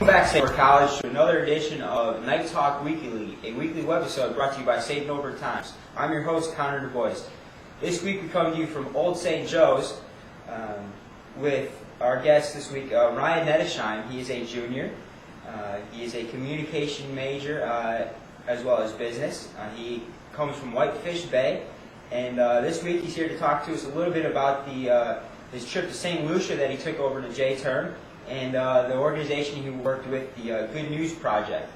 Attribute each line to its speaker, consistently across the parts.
Speaker 1: back, St. Norbert College, to another edition of Night Talk Weekly, a weekly webisode brought to you by St. Norbert Times. I'm your host, Connor Du Bois. This week we come to you from Old St. Joe's with our guest this week, Ryan Nettesheim. He is a junior. He is a communication major as well as business. He comes from Whitefish Bay, and this week he's here to talk to us a little bit about his trip to St. Lucia that he took over to J-Term, and the organization he worked with, the Good News Project.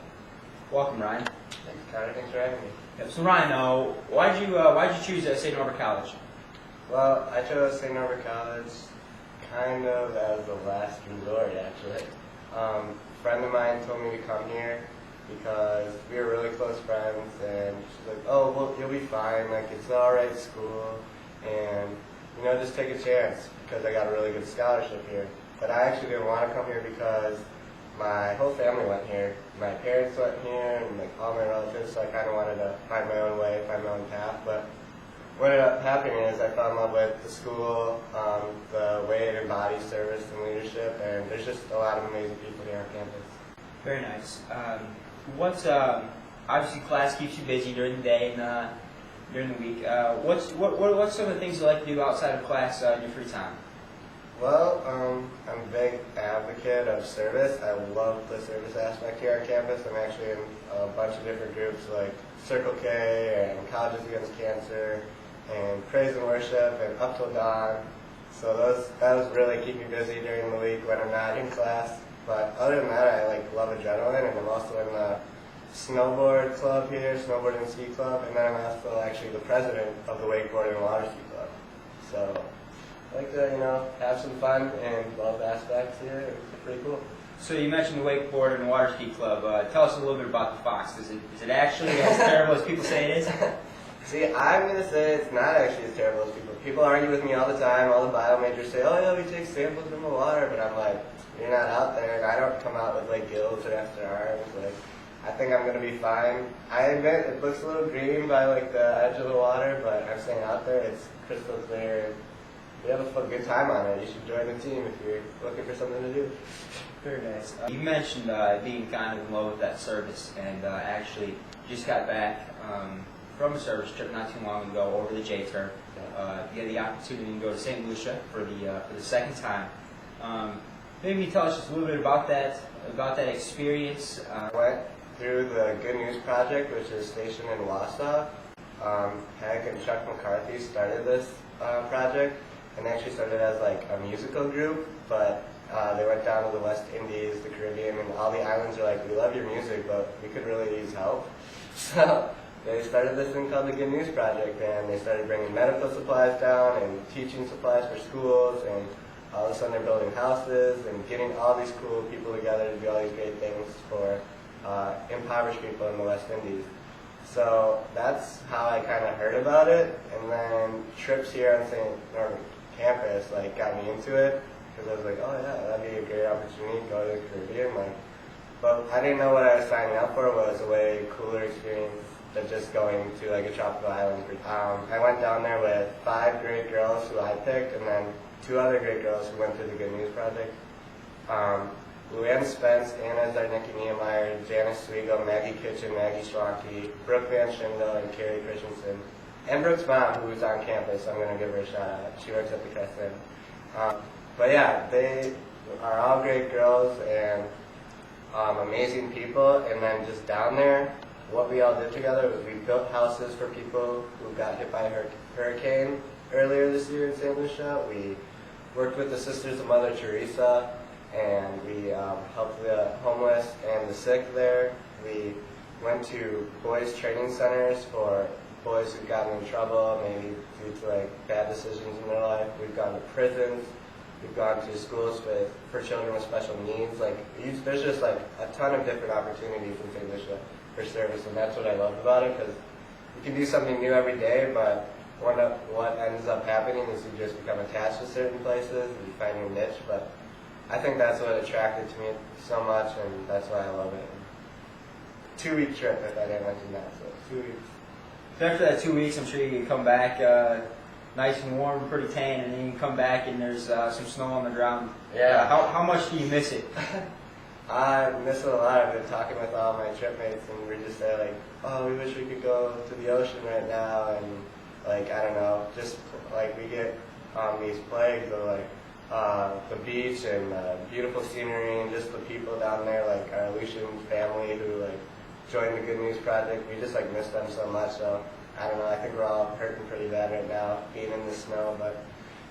Speaker 1: Welcome, Ryan.
Speaker 2: Thanks, Connor. Thanks for having me.
Speaker 1: Yep. So, Ryan, why'd you choose St. Norbert College?
Speaker 2: Well, I chose St. Norbert College kind of as the last resort, actually. A friend of mine told me to come here because we were really close friends, and she's like, "Oh, well, you'll be fine. Like, it's an all right school, and just take a chance," because I got a really good scholarship here. But I actually didn't want to come here because my whole family went here. My parents went here, and all my relatives, so I kind of wanted to find my own way, find my own path. But what ended up happening is I fell in love with the school, the way it embodies service and leadership, and there's just a lot of amazing people here on campus.
Speaker 1: Very nice. Obviously class keeps you busy during the day and during the week. What's some of the things you like to do outside of class in your free time?
Speaker 2: Well, I'm a big advocate of service. I love the service aspect here on campus. I'm actually in a bunch of different groups like Circle K and Colleges Against Cancer and Praise and Worship and Up Till Dawn. So those really keep me busy during the week when I'm not in class. But other than that, I love adrenaline, and I'm also in the snowboard club here, snowboard and ski club, and then I'm also actually the president of the wakeboard and water ski club. So I like to, have some fun in both aspects here. It's pretty cool.
Speaker 1: So you mentioned the wakeboard and water ski club. Tell us a little bit about the Fox. Is it actually as terrible as people say it is?
Speaker 2: See, I'm going to say it's not actually as terrible as people. People argue with me all the time. All the bio majors say, "Oh yeah, we take samples from the water," but I'm like, you're not out there, and I don't come out with gills or extra arms. I think I'm going to be fine. I admit it looks a little green by the edge of the water, but I'm staying out there. It's crystal clear. And we have a good time on it. You should join the team if you're looking for something to do.
Speaker 1: Very nice. You mentioned being kind of in love with that service, and actually just got back from a service trip not too long ago over the J-Term. You had the opportunity to go to St. Lucia for the second time. Maybe tell us just a little bit about that experience.
Speaker 2: I went through the Good News Project, which is stationed in Wausau. Peg and Chuck McCarthy started this project, and they actually started as a musical group, but they went down to the West Indies, the Caribbean, and all the islands are like, "We love your music, but we could really use help." So they started this thing called the Good News Project, and they started bringing medical supplies down and teaching supplies for schools, and all of a sudden they're building houses and getting all these cool people together to do all these great things for impoverished people in the West Indies. So that's how I kind of heard about it, and then trips here on St. Norbert campus got me into it, because I was like, "Oh yeah, that'd be a great opportunity to go to the Caribbean." But I didn't know what I was signing up for was a way cooler experience than just going to a tropical island. I went down there with 5 great girls who I picked, and then 2 other great girls who went through the Good News Project. Luann Spence, Anna Zarnicki Niemeyer, Janice Swigo, Maggie Kitchen, Maggie Schwanke, Brooke Van Schindel, and Carrie Christensen. And Brooke's mom, who was on campus, I'm going to give her a shout out. She works at the Crescent. But yeah, they are all great girls and amazing people. And then just down there, what we all did together was we built houses for people who got hit by a hurricane earlier this year in St. Lucia. We worked with the Sisters of Mother Teresa, and we helped the homeless and the sick there. We went to boys' training centers for boys who've gotten in trouble, maybe due to bad decisions in their life. We've gone to prisons. We've gone to schools for children with special needs. There's just a ton of different opportunities in St. Lucia for service, and that's what I love about it, because you can do something new every day, but what ends up happening is you just become attached to certain places and you find your niche. But I think that's what attracted to me so much, and that's why I love it. 2-week trip, if I didn't mention that, so 2 weeks.
Speaker 1: So after that 2 weeks, I'm sure you can come back nice and warm, pretty tan, and then you can come back and there's some snow on the ground.
Speaker 2: Yeah.
Speaker 1: How much do you miss it?
Speaker 2: I miss it a lot. I've been talking with all my trip mates, and we just say like, oh, we wish we could go to the ocean right now, and like I don't know, just like we get these plagues of like the beach and beautiful scenery and just the people down there, like our Lucian family who like joined the Good News Project. We just like miss them so much. So I don't know. I think we're all hurting pretty bad right now, being in the snow, but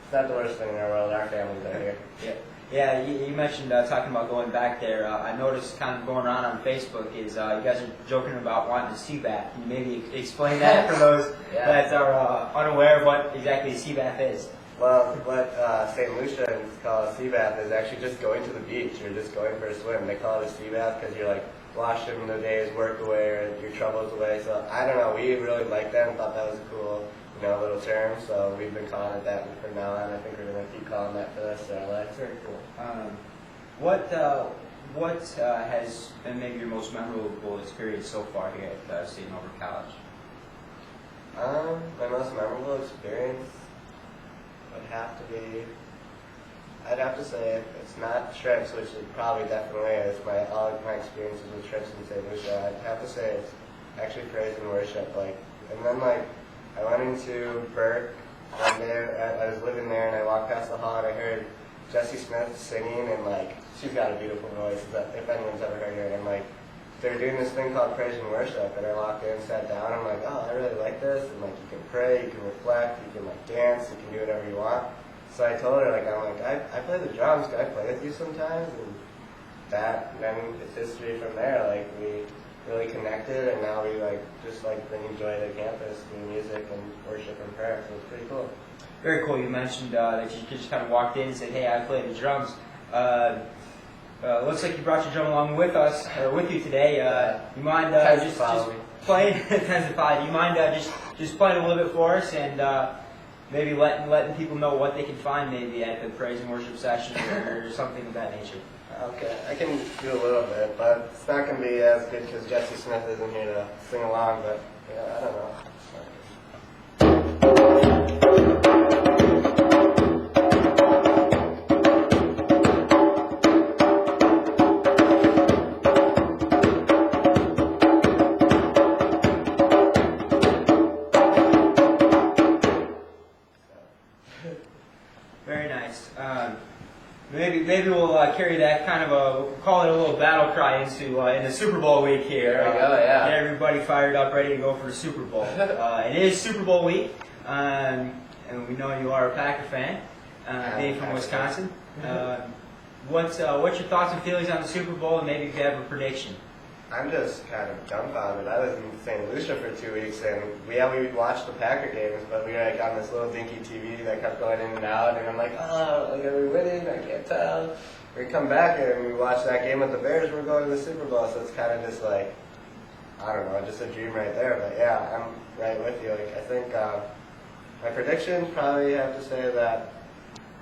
Speaker 2: it's not the worst thing in our world. Our families are here.
Speaker 1: Yeah. Yeah, you mentioned talking about going back there. I noticed kind of going around on Facebook is you guys are joking about wanting a sea bath. Can you maybe explain that for those that are unaware of what exactly a sea bath is?
Speaker 2: Well, what St. Lucians call a sea bath is actually just going to the beach. You're just going for a swim. They call it a sea bath because you're like washing the day's work away or your troubles away. So I don't know. We really liked that and thought that was a cool, little term. So we've been calling it that from now on. I think we're going to keep calling that for the rest of our lives.
Speaker 1: Very cool. What has been maybe your most memorable experience so far here at St. Norbert College?
Speaker 2: My most memorable experience would have to be, I'd have to say, it's not trips, which it probably definitely is, all of my experiences with trips in St. Lucia. I'd have to say it's actually praise and worship. And then I went into Burke one day. I was living there, and I walked past the hall, and I heard Jessie Smith singing, and she's got a beautiful voice. If anyone's ever heard her, and they were doing this thing called praise and worship, and I walked in, sat down, and I'm like, oh, I really like this, and you can pray, you can reflect, you can dance, you can do whatever you want. So I told her, I play the drums, can I play with you sometimes? And then it's history from there. We really connected, and now we just bringing joy to campus through music and worship and prayer. So it's pretty cool.
Speaker 1: Very cool. You mentioned that you just kind of walked in and said, "Hey, I play the drums." Looks like you brought your drum along with us, with you today. You mind just playing? Do you mind just playing a little bit for us and maybe letting people know what they can find maybe at the praise and worship session or something of that nature?
Speaker 2: Okay, I can do a little bit, but it's not going to be as good because Jessie Smith isn't here to sing along, but I don't know.
Speaker 1: Very nice. Maybe we'll carry that kind of we'll call it a little battle cry into the Super Bowl week here.
Speaker 2: There we go, yeah.
Speaker 1: Get everybody fired up, ready to go for the Super Bowl. It is Super Bowl week, and we know you are a Packer fan, being from Wisconsin. What's your thoughts and feelings on the Super Bowl, and maybe if you have a prediction?
Speaker 2: I'm just kind of dumbfounded. I was in St. Lucia for 2 weeks, and we watched the Packer games, but we were on this little dinky TV that kept going in and out, and I'm like, oh, are we winning? I can't tell. We come back and we watch that game with the Bears, we're going to the Super Bowl, so it's kind of just I don't know, just a dream right there. But yeah, I'm right with you. I think my predictions probably have to say that,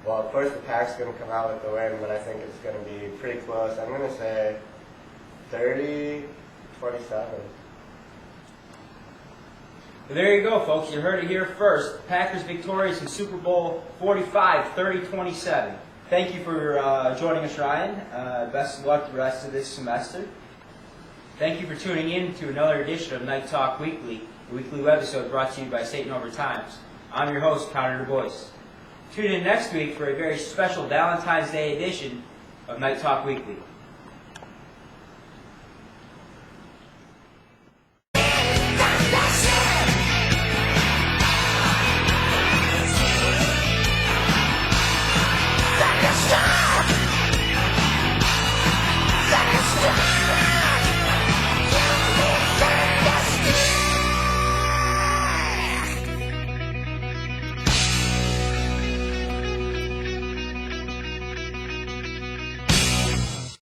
Speaker 2: well, of course the Pack's going to come out with the win, but I think it's going to be pretty close. I'm going to say 30-27.
Speaker 1: There you go, folks. You heard it here first. Packers victorious in Super Bowl 45, 30-27. Thank you for joining us, Ryan. Best of luck the rest of this semester. Thank you for tuning in to another edition of Night Talk Weekly, a weekly webisode brought to you by St. Norbert Times. I'm your host, Connor Du Bois. Tune in next week for a very special Valentine's Day edition of Night Talk Weekly.